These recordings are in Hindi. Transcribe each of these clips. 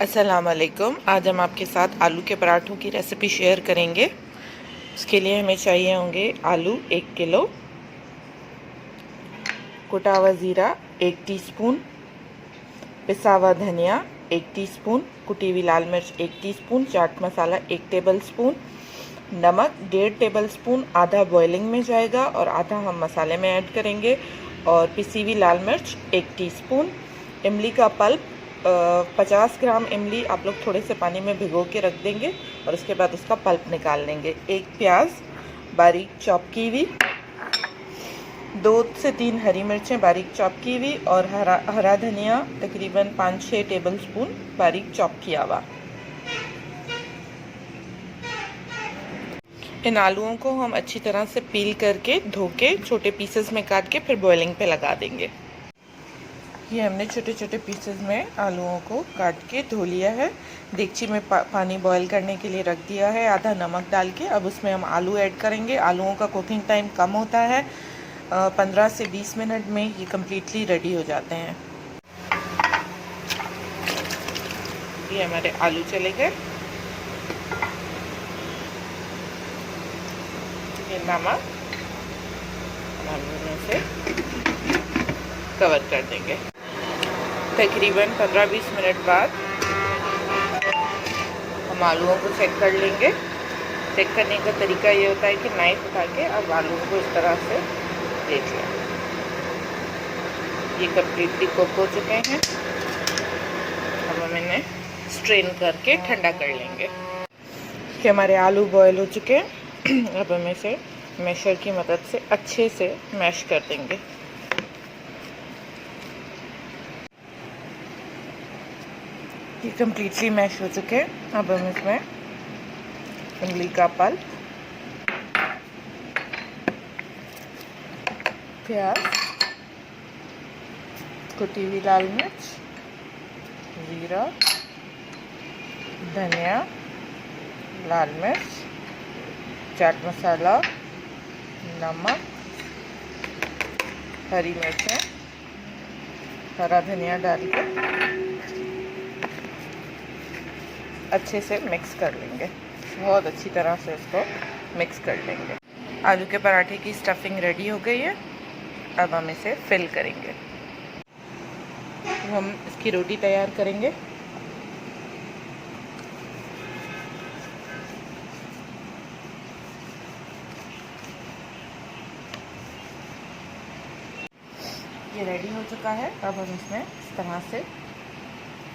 अस्सलाम वालेकुम। आज हम आपके साथ आलू के पराठों की रेसिपी शेयर करेंगे। उसके लिए हमें चाहिए होंगे आलू 1 किलो, कुटा हुआ ज़ीरा 1 टीस्पून, पिसा हुआ धनिया 1 टीस्पून, कुटी हुई लाल मिर्च 1 टीस्पून, चाट मसाला 1 टेबलस्पून, नमक 1.5 टेबलस्पून, आधा बॉइलिंग में जाएगा और आधा हम मसाले में ऐड करेंगे, और पिसी हुई लाल मिर्च 1 टीस्पून, इमली का पल्प 50 ग्राम इमली आप लोग थोड़े से पानी में भिगो के रख देंगे और उसके बाद उसका पल्प निकाल लेंगे। 1 प्याज बारीक चॉप की हुई, 2 से 3 हरी मिर्चें बारीक चॉप की हुई और हरा धनिया तकरीबन 5-6 टेबलस्पून बारीक चॉप किया हुआ। इन आलूओं को हम अच्छी तरह से पील करके धो के छोटे पीसेस में काट के फिर बॉइलिंग पे लगा देंगे। ये हमने छोटे छोटे पीसेस में आलूओं को काट के धो लिया है। देगची में पानी बॉईल करने के लिए रख दिया है, आधा नमक डाल के। अब उसमें हम आलू ऐड करेंगे। आलूओं का कुकिंग टाइम कम होता है, 15 से 20 मिनट में ये कम्प्लीटली रेडी हो जाते हैं। ये हमारे आलू चले गए। ये नमक हम से कवर कर देंगे। तकरीबन 15-20 मिनट बाद हम आलूओं को चेक कर लेंगे। चेक करने का तरीका ये होता है कि नाइफ उठा के अब आलूओं को इस तरह से देख लें। ये कम्प्लीटली कुक हो चुके हैं। अब हम इन्हें स्ट्रेन करके ठंडा कर लेंगे। कि हमारे आलू बॉयल हो चुके हैं। अब हम इसे मैशर की मदद से अच्छे से मैश कर देंगे। ये कम्प्लीटली मैश हो चुके हैं। अब हम इसमें इमली का पल्प, प्याज, कुटी हुई लाल मिर्च, जीरा, धनिया, लाल मिर्च, चाट मसाला, नमक, हरी मिर्चें, हरा धनिया डाल के अच्छे से मिक्स कर लेंगे। बहुत अच्छी तरह से इसको मिक्स कर लेंगे। आलू के पराठे की स्टफिंग रेडी हो गई है। अब हम इसे फिल करेंगे। हम इसकी रोटी तैयार करेंगे। ये रेडी हो चुका है। अब हम इसमें इस तरह से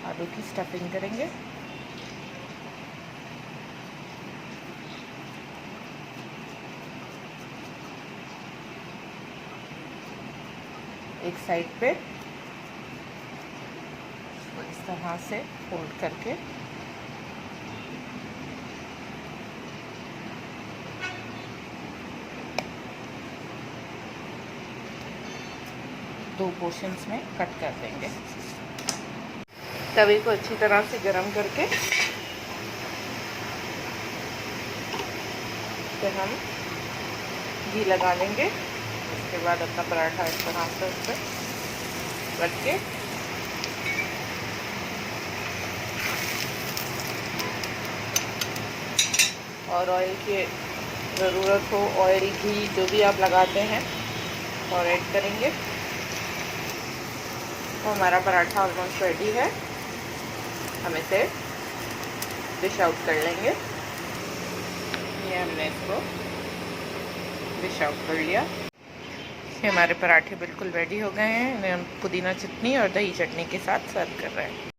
आलू की स्टफिंग करेंगे। एक साइड पे इस तरह से फोल्ड करके दो पोर्शंस में कट कर देंगे। तवे को अच्छी तरह से गरम करके फिर हम घी लगा लेंगे। उसके बाद अपना पराठा इस तरह से उस पर रख के और ऑयल की ज़रूरत हो, ऑयल घी जो भी आप लगाते हैं और ऐड करेंगे। तो हमारा पराठा ऑलमोस्ट रेडी है। हम इसे डिश आउट कर लेंगे। ये हमने इसको डिश आउट कर लिया। ये हमारे पराठे बिल्कुल रेडी हो गए हैं। इन्हें हम पुदीना चटनी और दही चटनी के साथ सर्व कर रहे हैं।